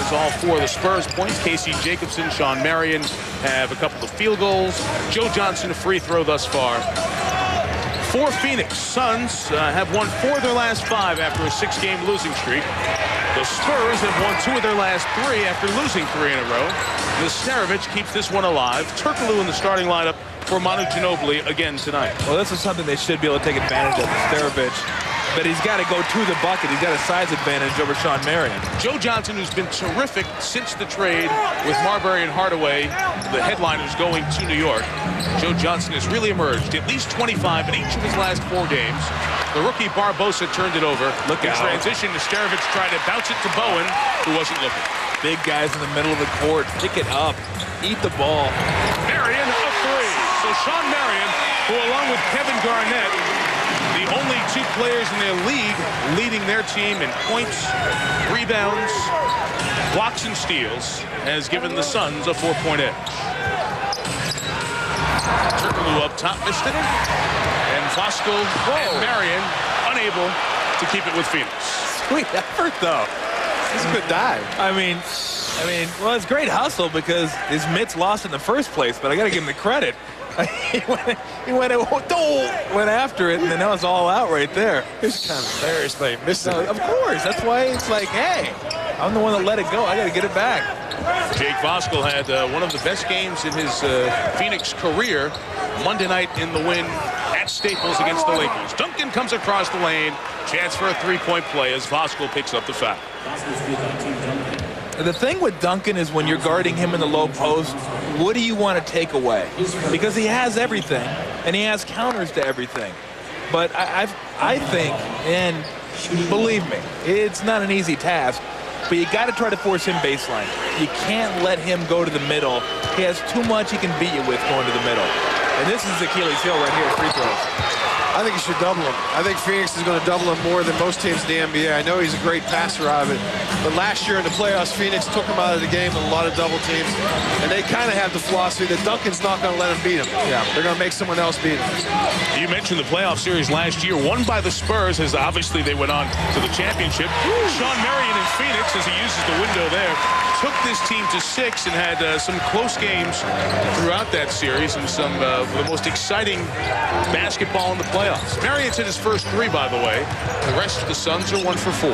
has all 4 of the Spurs points. Casey Jacobson, Sean Marion have a couple of field goals. Joe Johnson a free throw thus far. For Phoenix, Suns have won 4 of their last 5 after a 6-game losing streak. The Spurs have won 2 of their last 3 after losing 3 in a row. Nesterovic keeps this one alive. Turkoglu in the starting lineup for Manu Ginobili again tonight. Well, this is something they should be able to take advantage of, Nesterovic. But he's got to go to the bucket. He's got a size advantage over Sean Marion. Joe Johnson, who's been terrific since the trade with Marbury and Hardaway, the headliners going to New York. Joe Johnson has really emerged. At least 25 in each of his last 4 games. The rookie Barbosa turned it over. Look in out. transition, Nesterovic tried to bounce it to Bowen, who wasn't looking. Big guys in the middle of the court. Pick it up. Eat the ball. Marion, a 3. So Sean Marion, who along with Kevin Garnett, the only 2 players in their league leading their team in points, rebounds, blocks, and steals, has given the Suns a 4-point edge. Turkoglu up top, missed it. And Voskuhl and Marion unable to keep it with Phoenix. Sweet effort, though. It's a good dive. I mean, well, it's great hustle because his mitts lost in the first place, but I got to give him the credit. he went after it, and then that was all out right there. He's kind of embarrassed they missed it. Of course, that's why it's like, hey, I'm the one that let it go. I got to get it back. Jake Voskuhl had one of the best games in his Phoenix career Monday night in the win at Staples against the Lakers. Duncan comes across the lane. Chance for a 3-point play as Voskuhl picks up the foul. The thing with Duncan is when you're guarding him in the low post, what do you want to take away? Because he has everything, and he has counters to everything. But I think, and believe me, it's not an easy task, but you got to try to force him baseline. You can't let him go to the middle. He has too much he can beat you with going to the middle. And this is Achilles' heel right here, free throws. I think you should double him. I think Phoenix is going to double him more than most teams in the NBA. I know he's a great passer out of it, but last year in the playoffs, Phoenix took him out of the game with a lot of double teams, and they kind of have the philosophy that Duncan's not going to let him beat him. Yeah, they're going to make someone else beat him. You mentioned the playoff series last year, won by the Spurs, as obviously they went on to the championship. Sean Marion in Phoenix, as he uses the window there, took this team to 6 and had some close games throughout that series and some of the most exciting basketball in the playoffs. Marion's hit his first 3, by the way. The rest of the Suns are 1 for 4.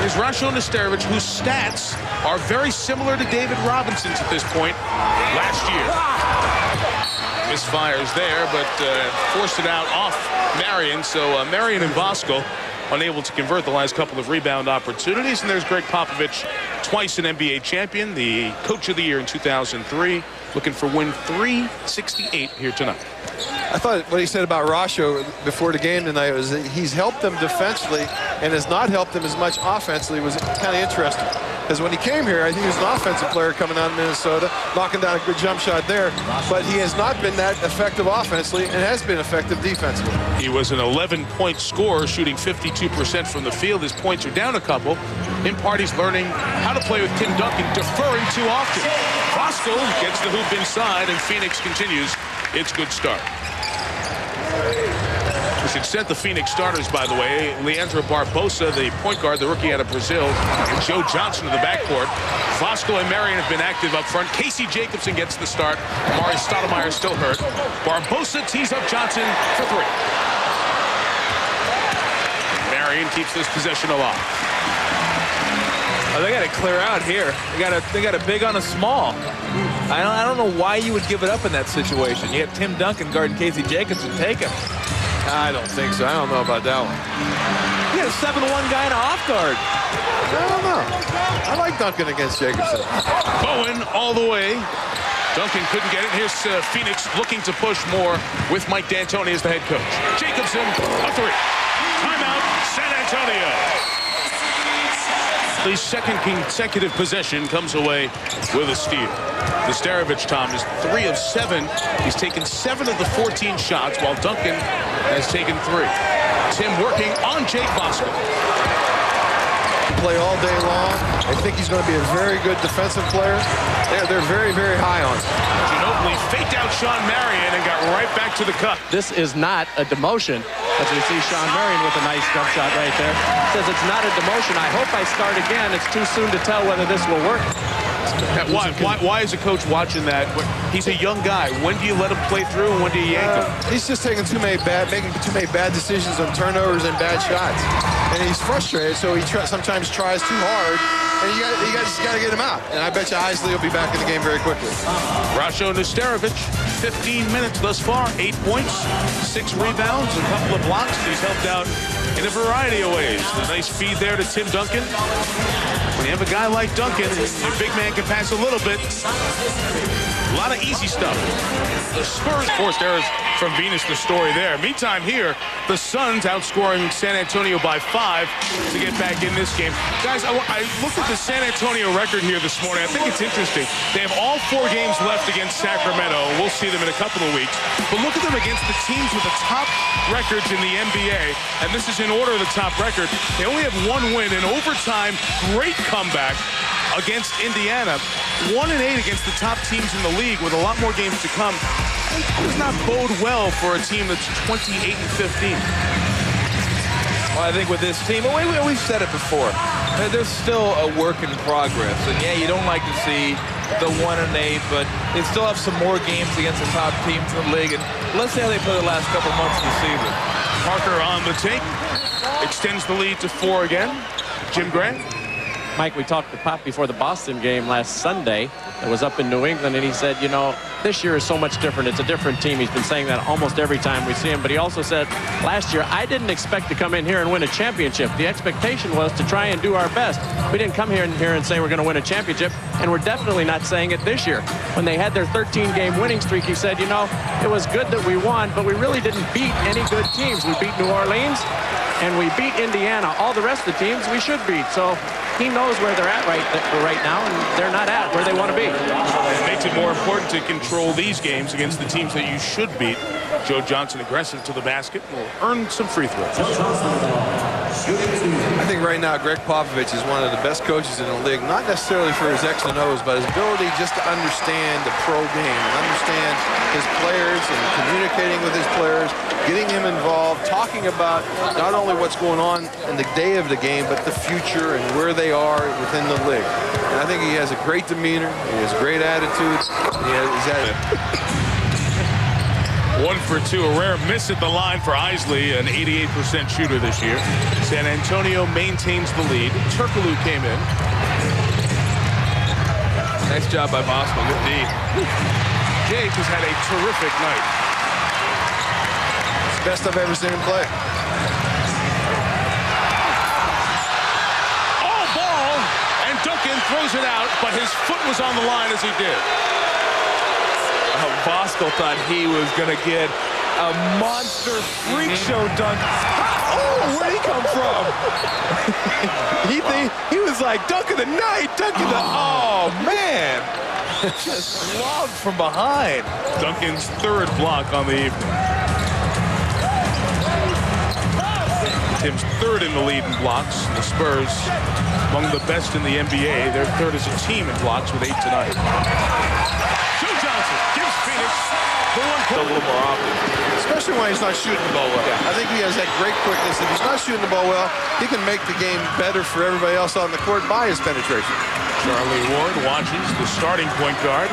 Here's Rasho Nesterovic, whose stats are very similar to David Robinson's at this point last year. Misfires there, but forced it out off Marion. So Marion and Voskuhl unable to convert the last couple of rebound opportunities. And there's Greg Popovich, twice an NBA champion, the coach of the year in 2003, looking for win 368 here tonight. I thought what he said about Rasho before the game tonight was that he's helped them defensively and has not helped them as much offensively. Was kind of interesting. Because when he came here, I think he was an offensive player coming out of Minnesota, knocking down a good jump shot there. But he has not been that effective offensively and has been effective defensively. He was an 11-point scorer, shooting 52% from the field. His points are down a couple. In part, he's learning how to play with Tim Duncan, deferring too often. Voskuhl gets the hoop inside, and Phoenix continues its good start. We should set the Phoenix starters, by the way. Leandro Barbosa, the point guard, the rookie out of Brazil, and Joe Johnson in the backcourt. Voskuhl and Marion have been active up front. Casey Jacobson gets the start. Amari Stoudemire still hurt. Barbosa tees up Johnson for 3. Marion keeps this possession alive. Oh, they got to clear out here. They got a big on a small. I don't know why you would give it up in that situation. You have Tim Duncan guarding Casey Jacobson. Take him. I don't think so. I don't know about that one. You got a 7-1 guy in a off guard. I don't know. I like Duncan against Jacobson. Bowen all the way. Duncan couldn't get it. Here's Phoenix looking to push more with Mike D'Antoni as the head coach. Jacobson, a 3. Timeout, San Antonio. The second consecutive possession comes away with a steal. Nesterovic, Tom, is 3 of 7. He's taken 7 of the 14 shots, while Duncan has taken 3. Tim working on Jake Voskuhl. Play all day long. I think he's going to be a very good defensive player. They're very, very high on him. Ginobili faked out Sean Marion and got right back to the cup. This is not a demotion. As we see Sean Marion with a nice jump shot right there. Says it's not a demotion. I hope I start again. It's too soon to tell whether this will work. Why is a coach watching that? He's a young guy. When do you let him play through and when do you yank him? He's just making too many bad decisions on turnovers and bad shots. And he's frustrated, so he sometimes tries too hard. And you just got to get him out. And I bet you Isley will be back in the game very quickly. Rasho Nesterovic, 15 minutes thus far, 8 points, 6 rebounds, a couple of blocks. He's helped out in a variety of ways. A nice feed there to Tim Duncan. When you have a guy like Duncan, your big man can pass a little bit. A lot of easy stuff. The Spurs forced errors from Venus, the story there. Meantime here, the Suns outscoring San Antonio by 5 to get back in this game. Guys, I looked at the San Antonio record here this morning. I think it's interesting. They have all 4 games left against Sacramento. We'll see them in a couple of weeks. But look at them against the teams with the top records in the NBA. And this is in order of the top record. They only have 1 win in overtime. Great comeback against Indiana. 1-8 against the top teams in the league with a lot more games to come. It does not bode well for a team that's 28-15. Well, I think with this team, we've said it before, there's still a work in progress. And yeah, you don't like to see the 1-8, but they still have some more games against the top teams in the league. And let's see how they play the last couple months of the season. Parker on the take, extends the lead to 4 again. Jim Grant. Mike, we talked to Pop before the Boston game last Sunday. It was up in New England, and he said, you know, this year is so much different. It's a different team. He's been saying that almost every time we see him. But he also said, last year, I didn't expect to come in here and win a championship. The expectation was to try and do our best. We didn't come here and say we're going to win a championship, and we're definitely not saying it this year. When they had their 13-game winning streak, he said, you know, it was good that we won, but we really didn't beat any good teams. We beat New Orleans, and we beat Indiana. All the rest of the teams we should beat. So he knows where they're at right now, and they're not at where they want to be. It makes it more important to control these games against the teams that you should beat. Joe Johnson aggressive to the basket will earn some free throws. I think right now Greg Popovich is one of the best coaches in the league, not necessarily for his X and O's, but his ability just to understand the pro game and understand his players and communicating with his players, getting him involved, talking about not only what's going on in the day of the game, but the future and where they are within the league. And I think he has a great demeanor, he has great attitude, he's had 1 for 2, a rare miss at the line for Isley, an 88% shooter this year. San Antonio maintains the lead. Turkoglu came in. Nice job by Bosco. Good D. Jake has had a terrific night. it's the best I've ever seen him play. All ball, and Duncan throws it out, but his foot was on the line as he did. Bosco thought he was going to get a monster freak show dunk. Oh, where'd he come from? he was like, dunk of the night, dunk of the... Oh, man. Just lobbed from behind. Duncan's 3rd block on the evening. Tim's 3rd in the lead in blocks. The Spurs, among the best in the NBA. They're 3rd as a team in blocks with 8 tonight. Joe Johnson gives Phoenix the 1 point. A little more often. Especially when he's not shooting the ball well. I think he has that great quickness. If he's not shooting the ball well, he can make the game better for everybody else on the court by his penetration. Charlie Ward watches the starting point guard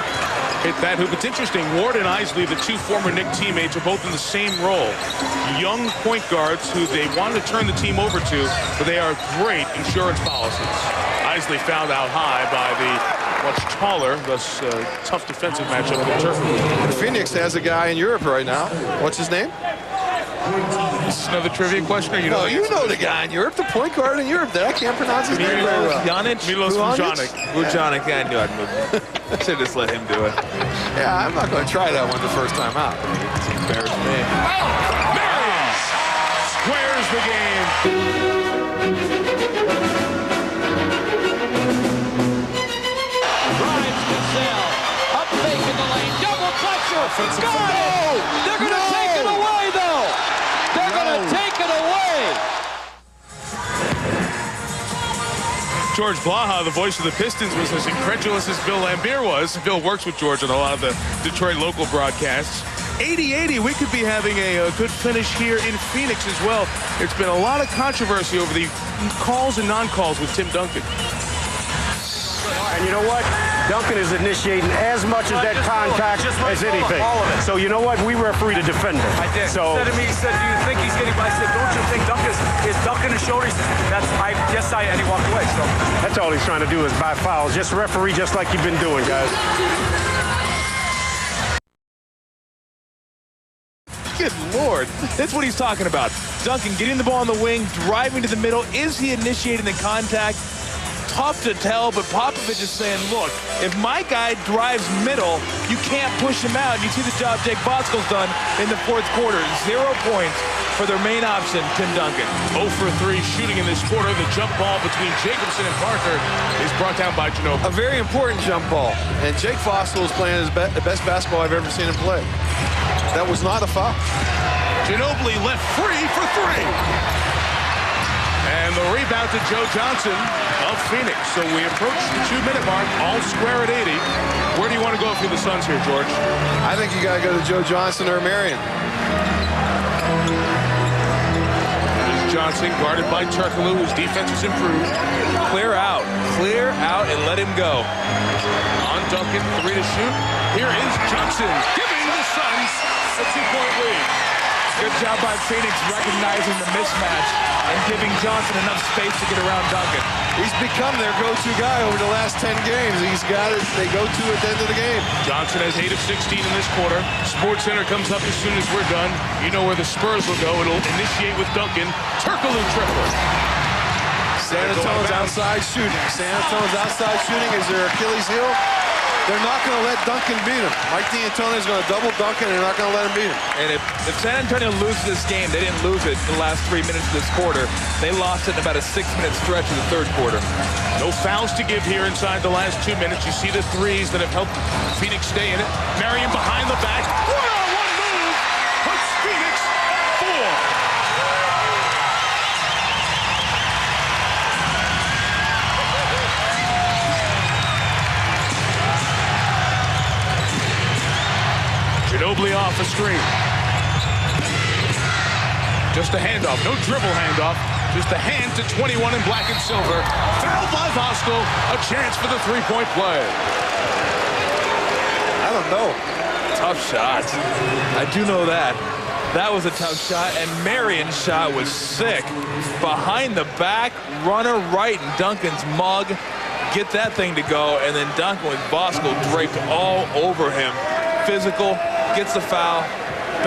hit that hoop. It's interesting, Ward and Isley, the 2 former Knick teammates, are both in the same role. Young point guards who they wanted to turn the team over to, but they are great insurance policies. Isley fouled out high by the much taller, thus tough defensive matchup with Turkoglu. Phoenix has a guy in Europe right now. What's his name? Is this another trivia question? Or you No, you know the guy in Europe, the point guard in Europe. I can't pronounce his name very well. Milos Vujanic. Vujanic, I knew I'd move. Should just let him do it. Yeah, I'm not going to try that one the first time out. It's embarrassing me. Marion squares the game. Up fake in the lane, double clutcher. Got it! They're going to take it away, though. They're going to take it away. George Blaha, the voice of the Pistons, was as incredulous as Bill Lambier was. Bill works with George on a lot of the Detroit local broadcasts. 80-80, we could be having a good finish here in Phoenix as well. There's been a lot of controversy over the calls and non-calls with Tim Duncan. And you know what? Duncan is initiating as much as that contact as anything. All of it. So you know what? We referee the defender. I did. So, He said to me, he said, do you think he's getting by? I said, don't you think Duncan is ducking his shoulders? And he walked away. So that's all he's trying to do is buy fouls. Just referee just like you've been doing, guys. Good Lord. That's what he's talking about. Duncan getting the ball on the wing, driving to the middle. Is he initiating the contact? Tough to tell, but Popovich is saying, look, if my guy drives middle, you can't push him out. You see the job Jake Bosco's done in the fourth quarter. 0 points for their main option, Tim Duncan. 0 for 3 shooting in this quarter. The jump ball between Jacobson and Parker is brought down by Ginobili. A very important jump ball. And Jake Fossil is playing the best basketball I've ever seen him play. That was not a foul. Ginobili left free for 3. And the rebound to Joe Johnson of Phoenix. So we approach the 2-minute mark, all square at 80. Where do you want to go for the Suns here, George? I think you got to go to Joe Johnson or Marion. There's Johnson guarded by Turkoglu, whose defense has improved. Clear out, and let him go. On Duncan, 3 to shoot. Here is Johnson giving the Suns a 2-point lead. Good job by Phoenix recognizing the mismatch and giving Johnson enough space to get around Duncan. He's become their go-to guy over the last 10 games. He's got it. They go to at the end of the game. Johnson has 8 of 16 in this quarter. Sports Center comes up as soon as we're done. You know where the Spurs will go. It'll initiate with Duncan. Turkoglu triple. San Antonio's outside shooting. San Antonio's outside shooting is their Achilles heel. They're not going to let Duncan beat him. Mike D'Antoni is going to double Duncan, and they're not going to let him beat him. And if San Antonio loses this game, they didn't lose it in the last 3 minutes of this quarter. They lost it in about a 6-minute stretch in the third quarter. No fouls to give here inside the last 2 minutes. You see the threes that have helped Phoenix stay in it. Marion behind the back. One-on-one move puts Phoenix at 4. Ginobili off a screen. Just a handoff. No dribble handoff. Just a hand to 21 in black and silver. Fouled by Vosco. A chance for the 3-point play. I don't know. Tough shot. I do know that. That was a tough shot, and Marion's shot was sick. Behind the back, runner right in Duncan's mug. Get that thing to go, and then Duncan with Bosco draped all over him. Physical. Gets the foul,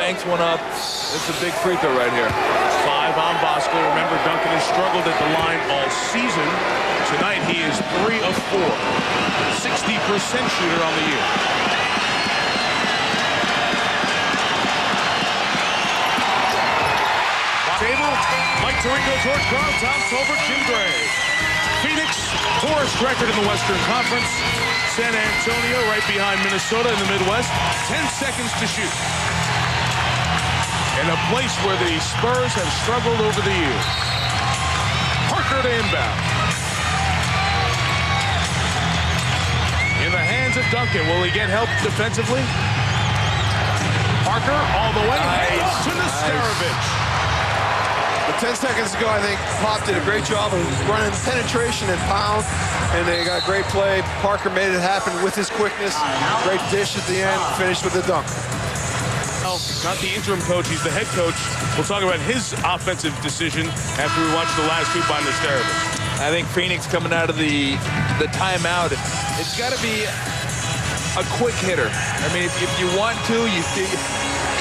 banks one up. It's a big free throw right here. 5 on Bosco. Remember, Duncan has struggled at the line all season. Tonight, he is 3 of 4. 60% shooter on the year. Table, Mike Tirico, George Karl, Tom Tolbert, Jim Gray. Phoenix, 4th record in the Western Conference. San Antonio right behind Minnesota in the Midwest. 10 seconds to shoot. In a place where the Spurs have struggled over the years. Parker to inbound. In the hands of Duncan. Will he get help defensively? Parker all the way. Nice. To Nesterovic. 10 seconds ago, I think Pop did a great job of running penetration and pound, and they got great play. Parker made it happen with his quickness. Great dish at the end, finished with a dunk. Well, not the interim coach, he's the head coach. We'll talk about his offensive decision after we watch the last 2 by Nesterovic. I think Phoenix coming out of the timeout, it's got to be a quick hitter. I mean, if you want to,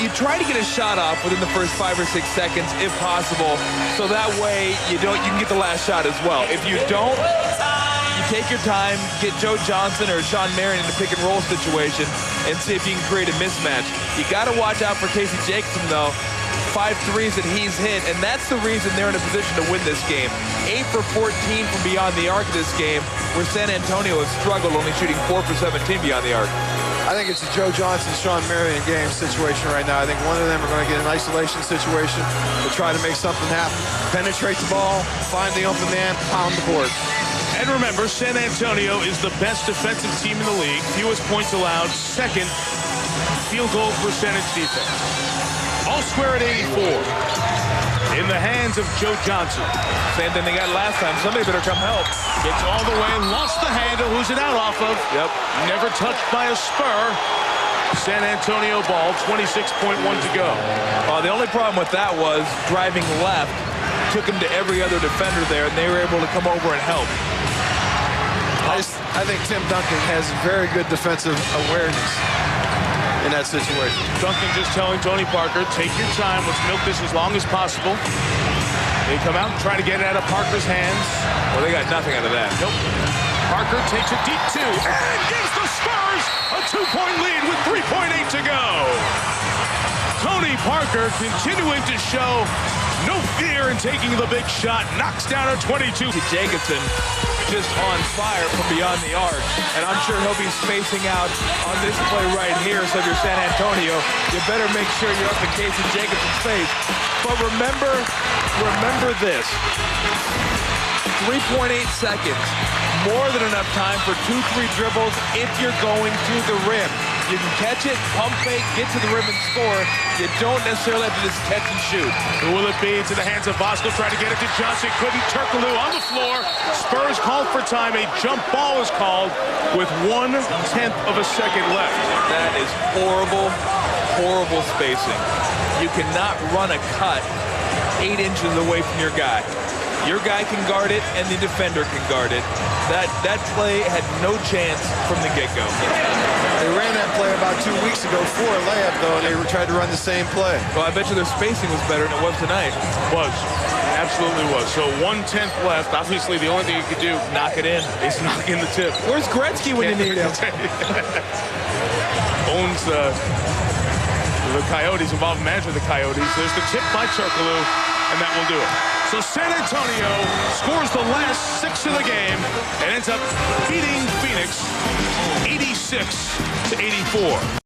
you try to get a shot off within the first 5 or 6 seconds, if possible, so that way you can get the last shot as well. If you don't, you take your time, get Joe Johnson or Sean Marion in a pick-and-roll situation, and see if you can create a mismatch. You got to watch out for Casey Jacobson, though. 5 threes that he's hit, and that's the reason they're in a position to win this game. 8 for 14 from beyond the arc this game, where San Antonio has struggled, only shooting 4 for 17 beyond the arc. I think it's a Joe Johnson, Sean Marion game situation right now. I think one of them are going to get an isolation situation to try to make something happen. Penetrate the ball, find the open man, pound the board. And remember, San Antonio is the best defensive team in the league. Fewest points allowed, second field goal percentage defense. All square at 84. In the hands of Joe Johnson. Same thing they got last time. Somebody better come help. Gets all the way, lost the handle. Who's it out off of? Yep. Never touched by a Spur. San Antonio ball, 26.1 to go. The only problem with that was driving left took him to every other defender there, and they were able to come over and help. I think Tim Duncan has very good defensive awareness in that situation. Duncan just telling Tony Parker, take your time. Let's milk this as long as possible. They come out and try to get it out of Parker's hands. Well, they got nothing out of that. Nope. Parker takes a deep two and gives the Spurs a 2-point lead with 3.8 to go. Tony Parker continuing to show no fear in taking the big shot. Knocks down a 22. Jacobson just on fire from beyond the arc. And I'm sure he'll be spacing out on this play right here. So if you're San Antonio, you better make sure you're up in Casey Jacobson's face. But remember this. 3.8 seconds. More than enough time for 2-3 dribbles if you're going to the rim. You can catch it, pump fake, get to the rim and score. You don't necessarily have to just catch and shoot. Who will it be? To the hands of Bosco, trying to get it to Johnson. Couldn't. Turkoglu on the floor. Spurs called for time. A jump ball is called with 1/10 of a second left. That is horrible, horrible spacing. You cannot run a cut 8 inches away from your guy. Your guy can guard it, and the defender can guard it. That play had no chance from the get-go. They ran that play about 2 weeks ago for a layup, though, and they tried to run the same play. Well, I bet you their spacing was better than it was tonight. Was. Absolutely was. So 1/10 left. Obviously, the only thing you could do, knock it in. Is knock in the tip. Where's Gretzky when you need him? Owns the Coyotes, involved in management of the Coyotes. There's the tip by Turkoglu, and that will do it. So San Antonio scores the last 6 of the game and ends up beating Phoenix 86-84.